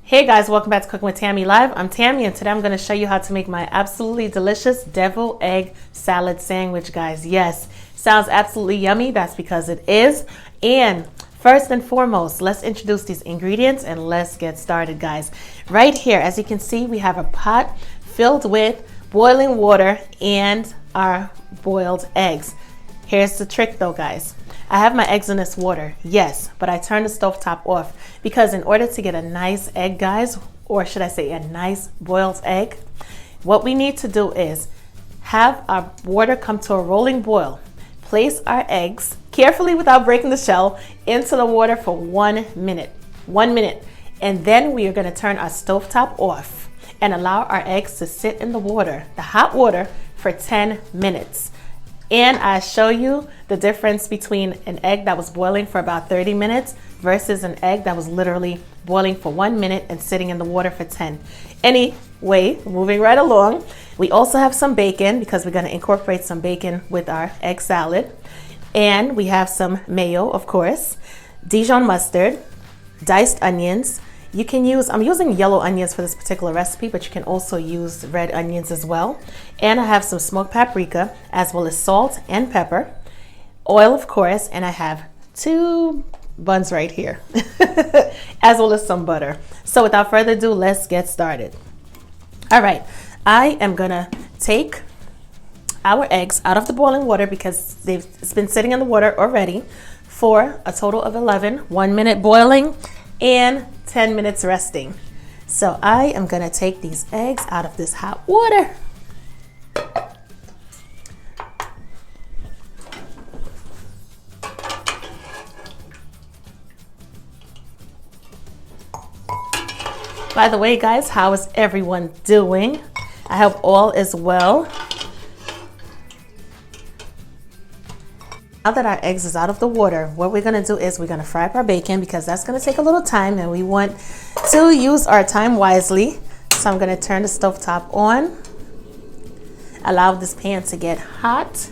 Hey guys, welcome back to Cooking with Tammy Live. I'm Tammy and today I'm going to show you how to make my absolutely delicious devil egg salad sandwich, guys. Yes, sounds absolutely yummy. That's because it is. And first and foremost, let's introduce these ingredients and let's get started, guys. Right here, as you can see, we have a pot filled with boiling water and our boiled eggs. Here's the trick though, guys. I have my eggs in this water, yes, but I turned the stovetop off because in order to get a nice egg, guys, or should I say a nice boiled egg, what we need to do is have our water come to a rolling boil. Place our eggs carefully without breaking the shell into the water for 1 minute. 1 minute. And then we are going to turn our stovetop off and allow our eggs to sit in the water, the hot water, for 10 minutes. And I show you the difference between an egg that was boiling for about 30 minutes versus an egg that was literally boiling for 1 minute and sitting in the water for 10. Anyway, moving right along, we also have some bacon because we're going to incorporate some bacon with our egg salad. And we have some mayo, of course, Dijon mustard, diced onions. You can use, I'm using yellow onions for this particular recipe, but you can also use red onions as well. And I have some smoked paprika, as well as salt and pepper, oil, of course, and I have 2 buns right here, as well as some butter. So without further ado, let's get started. All right, I am gonna take our eggs out of the boiling water because it's been sitting in the water already for a total of 11, 1 minute boiling and 10 minutes resting. So I am gonna take these eggs out of this hot water. By the way, guys, how is everyone doing? I hope all is well. Now that our eggs is out of the water, what we're gonna do is we're gonna fry up our bacon because that's gonna take a little time and we want to use our time wisely. So I'm gonna turn the stovetop on, allow this pan to get hot,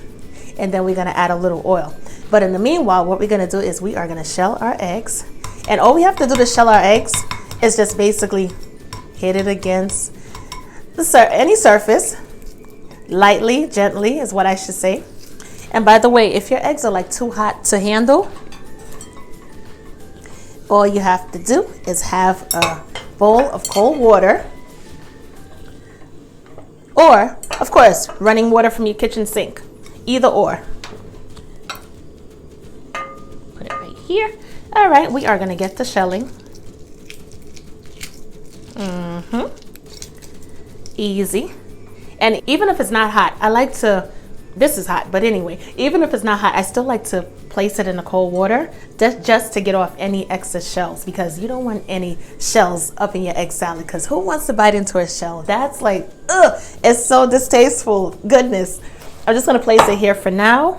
and then we're gonna add a little oil. But in the meanwhile, what we're gonna do is we are gonna shell our eggs. And all we have to do to shell our eggs is just basically hit it against any surface, lightly, gently is what I should say. And by the way, if your eggs are like too hot to handle, all you have to do is have a bowl of cold water, or of course, running water from your kitchen sink, either or. Put it right here. All right, we are gonna get to shelling. Easy. And even if it's not hot, I like to, this is hot, but anyway, even if it's not hot, I still like to place it in the cold water just to get off any excess shells because you don't want any shells up in your egg salad because who wants to bite into a shell? That's like, ugh, it's so distasteful. Goodness. I'm just gonna place it here for now.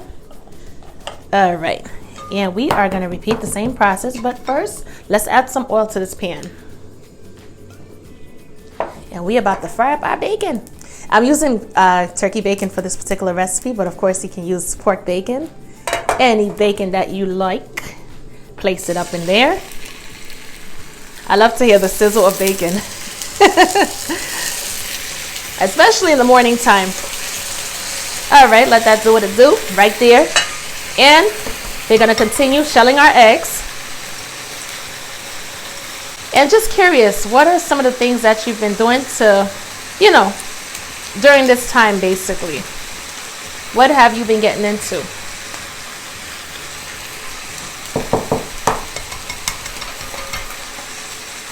All right, and we are gonna repeat the same process, but first, let's add some oil to this pan. And we about to fry up our bacon. I'm using turkey bacon for this particular recipe, but of course you can use pork bacon. Any bacon that you like, place it up in there. I love to hear the sizzle of bacon, especially in the morning time. All right, let that do what it do right there. And we're gonna continue shelling our eggs. And just curious, what are some of the things that you've been doing to, you know, during this time, basically? What have you been getting into?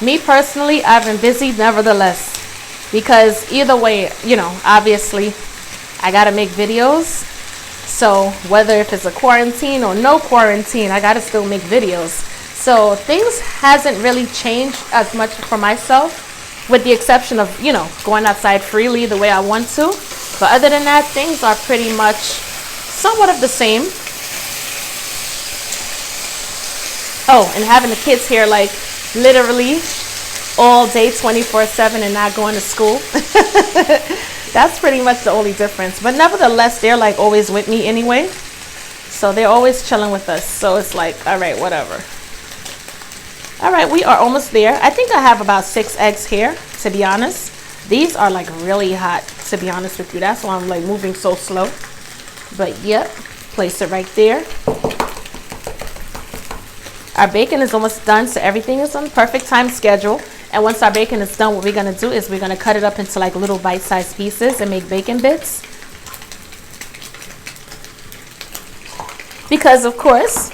Me personally, I've been busy nevertheless, because either way, you know, obviously I gotta make videos. So whether if it's a quarantine or no quarantine, I gotta still make videos. So things hasn't really changed as much for myself, with the exception of, you know, going outside freely the way I want to. But other than that, things are pretty much somewhat of the same. Oh, and having the kids here like literally all day 24/7 and not going to school. That's pretty much the only difference. But nevertheless, they're like always with me anyway. So they're always chilling with us. So it's like, all right, whatever. All right, we are almost there. I think I have about 6 eggs here, to be honest. These are like really hot, to be honest with you. That's why I'm like moving so slow. But yep, place it right there. Our bacon is almost done, so everything is on perfect time schedule. And once our bacon is done, what we're gonna do is we're gonna cut it up into like little bite-sized pieces and make bacon bits. Because of course,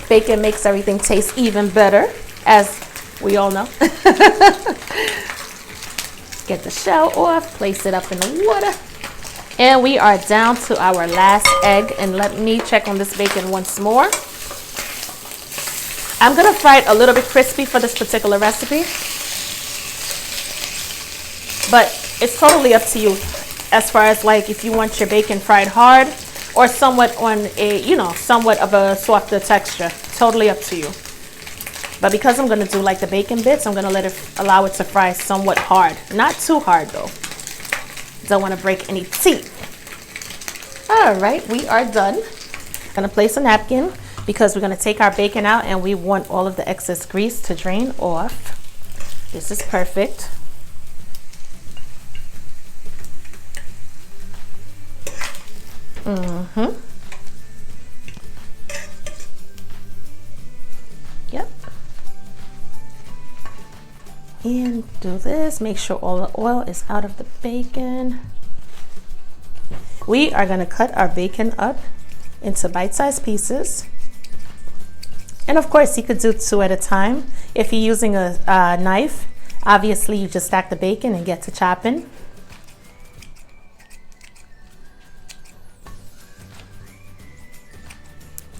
bacon makes everything taste even better, as we all know. Get the shell off, place it up in the water. And we are down to our last egg. And let me check on this bacon once more. I'm gonna fry it a little bit crispy for this particular recipe. But it's totally up to you as far as like if you want your bacon fried hard or somewhat on a, you know, somewhat of a softer texture. Totally up to you. But because I'm gonna do like the bacon bits, I'm gonna allow it to fry somewhat hard. Not too hard though. Don't wanna break any teeth. All right, we are done. Gonna place a napkin because we're gonna take our bacon out and we want all of the excess grease to drain off. This is perfect. Yep. And do this, make sure all the oil is out of the bacon. We are gonna cut our bacon up into bite-sized pieces. And of course, you could do 2 at a time. If you're using a knife, obviously you just stack the bacon and get to chopping.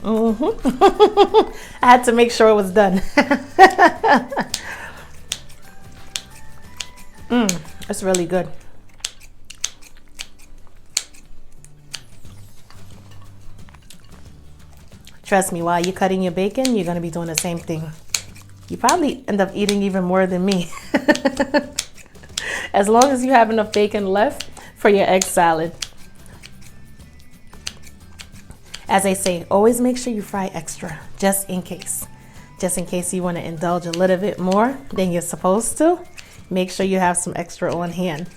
I had to make sure it was done. It's really good. Trust me, while you're cutting your bacon, you're going to be doing the same thing. You probably end up eating even more than me. As long as you have enough bacon left for your egg salad. As I say, always make sure you fry extra, just in case. Just in case you want to indulge a little bit more than you're supposed to. Make sure you have some extra on hand.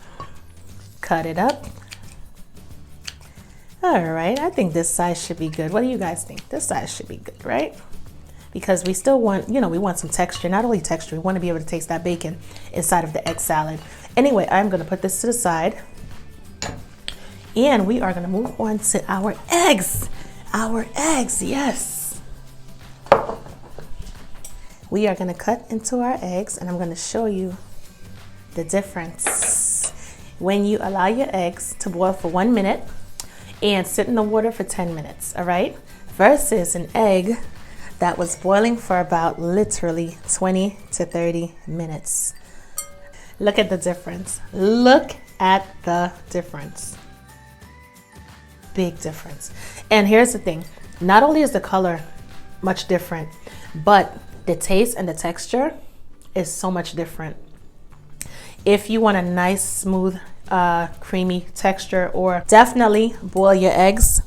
Cut it up. All right, I think this size should be good. What do you guys think? This size should be good, right? Because we still want, you know, we want some texture. Not only texture, we want to be able to taste that bacon inside of the egg salad. Anyway, I'm going to put this to the side. And we are going to move on to our eggs. Our eggs, yes. We are going to cut into our eggs, and I'm going to show you the difference when you allow your eggs to boil for 1 minute and sit in the water for 10 minutes, all right? Versus an egg that was boiling for about literally 20 to 30 minutes. Look at the difference. Look at the difference. Big difference. And here's the thing. Not only is the color much different, but the taste and the texture is so much different. If you want a nice, smooth, creamy texture, or definitely boil your eggs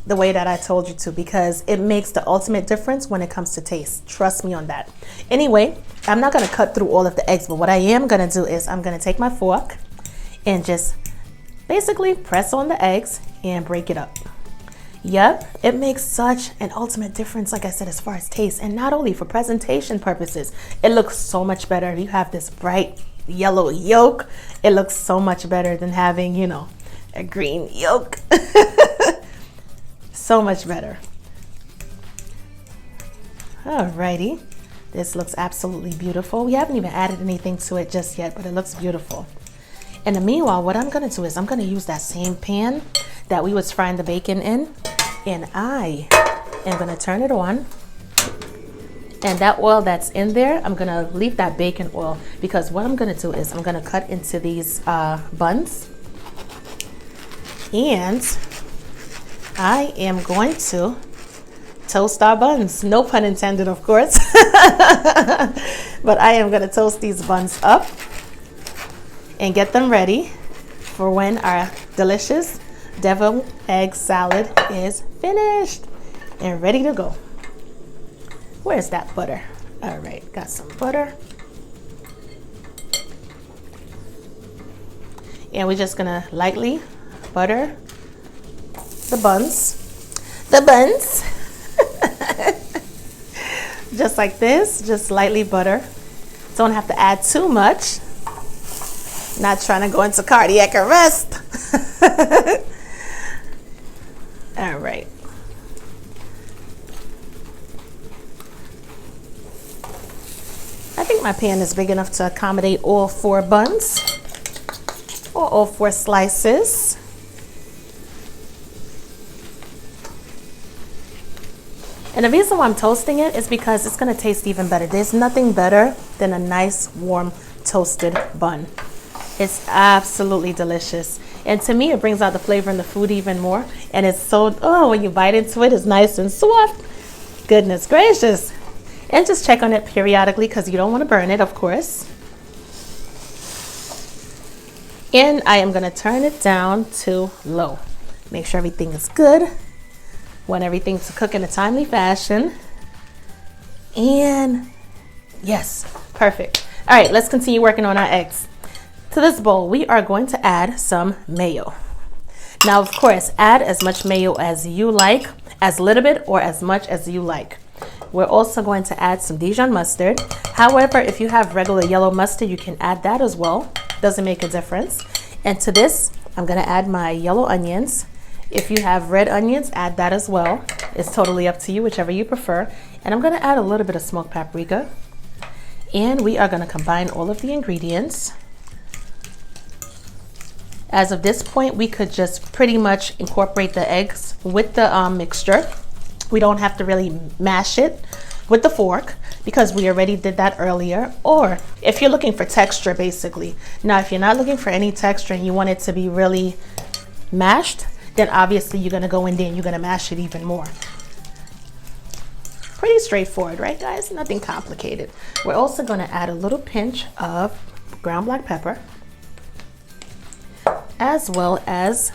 the way that I told you to, because it makes the ultimate difference when it comes to taste. Trust me on that. Anyway, I'm not gonna cut through all of the eggs, but what I am gonna do is I'm gonna take my fork and just basically press on the eggs and break it up. Yep, it makes such an ultimate difference, like I said, as far as taste, and not only for presentation purposes. It looks so much better. You have this bright yellow yolk. It looks so much better than having, you know, a green yolk. So much better. Alrighty, this looks absolutely beautiful. We haven't even added anything to it just yet, but it looks beautiful. In the meanwhile, what I'm gonna do is I'm gonna use that same pan that we was frying the bacon in, and I am gonna turn it on. And that oil that's in there, I'm gonna leave that bacon oil, because what I'm gonna do is I'm gonna cut into these buns, and I am going to toast our buns. No pun intended, of course. But I am gonna toast these buns up and get them ready for when our delicious deviled egg salad is finished and ready to go. Where's that butter? All right, got some butter. And we're just gonna lightly butter the buns. The buns. Just like this, just lightly butter. Don't have to add too much. Not trying to go into cardiac arrest. All right. I think my pan is big enough to accommodate all 4 buns or all 4 slices. And the reason why I'm toasting it is because it's going to taste even better. There's nothing better than a nice warm toasted bun. It's absolutely delicious. And to me, it brings out the flavor in the food even more. And it's so, oh, when you bite into it, it's nice and soft. Goodness gracious. And just check on it periodically because you don't want to burn it, of course. And I am going to turn it down to low. Make sure everything is good. Want everything to cook in a timely fashion. And yes, perfect. All right, let's continue working on our eggs. To this bowl, we are going to add some mayo. Now, of course, add as much mayo as you like, as little bit or as much as you like. We're also going to add some Dijon mustard. However, if you have regular yellow mustard, you can add that as well. Doesn't make a difference. And to this, I'm going to add my yellow onions. If you have red onions, add that as well. It's totally up to you, whichever you prefer. And I'm going to add a little bit of smoked paprika. And we are going to combine all of the ingredients. As of this point, we could just pretty much incorporate the eggs with the mixture. We don't have to really mash it with the fork because we already did that earlier. Or if you're looking for texture, basically. Now, if you're not looking for any texture and you want it to be really mashed, then obviously you're going to go in there and you're going to mash it even more. Pretty straightforward, right, guys? Nothing complicated. We're also going to add a little pinch of ground black pepper, as well as,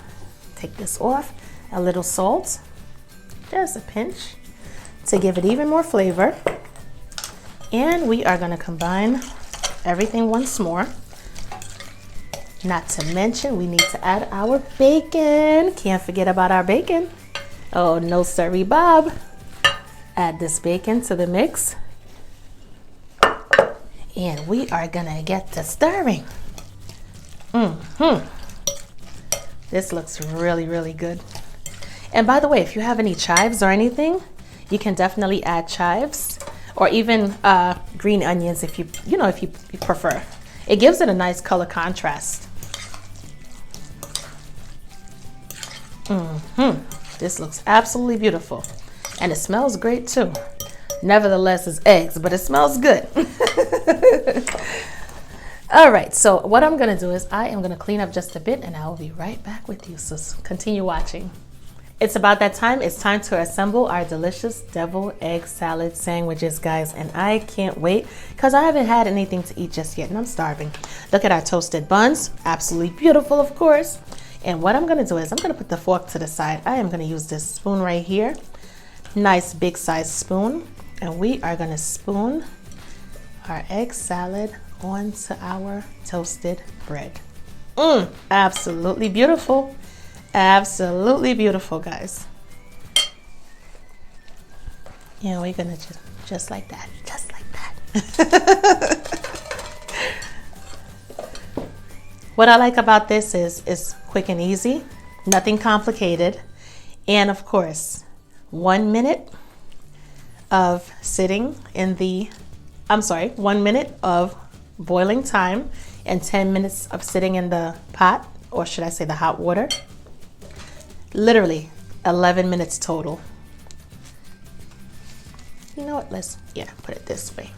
take this off, a little salt, just a pinch to give it even more flavor. And we are going to combine everything once more. Not to mention, we need to add our bacon. Can't forget about our bacon. Oh, no siree, Bob. Add this bacon to the mix. And we are gonna get to stirring. This looks really, really good. And by the way, if you have any chives or anything, you can definitely add chives or even green onions if you prefer. It gives it a nice color contrast. This looks absolutely beautiful. And it smells great too. Nevertheless, it's eggs, but it smells good. All right, so what I'm gonna do is I am gonna clean up just a bit and I will be right back with you. So continue watching. It's about that time. It's time to assemble our delicious deviled egg salad sandwiches, guys. And I can't wait because I haven't had anything to eat just yet and I'm starving. Look at our toasted buns. Absolutely beautiful, of course. And what I'm gonna do is I'm gonna put the fork to the side. I am gonna use this spoon right here. Nice big size spoon. And we are gonna spoon our egg salad onto our toasted bread. Absolutely beautiful. Absolutely beautiful, guys. And we're gonna just like that, just like that. What I like about this is it's quick and easy, nothing complicated. And of course, 1 minute of sitting in the, 1 minute of boiling time and 10 minutes of sitting in the pot, or should I say the hot water. Literally 11 minutes total. You know what, put it this way.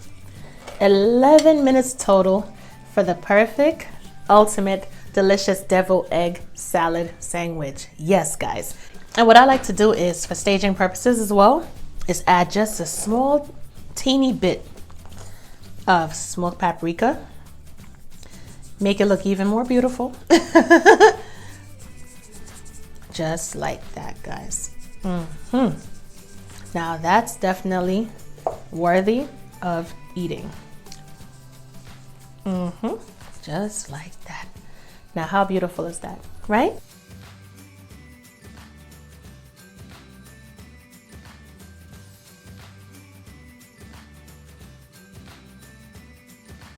11 minutes total for the perfect, ultimate, delicious deviled egg salad sandwich. Yes, guys. And what I like to do is, for staging purposes as well, is add just a small, teeny bit of smoked paprika. Make it look even more beautiful. Just like that, guys. Now that's definitely worthy of eating. Just like that. Now, how beautiful is that, right?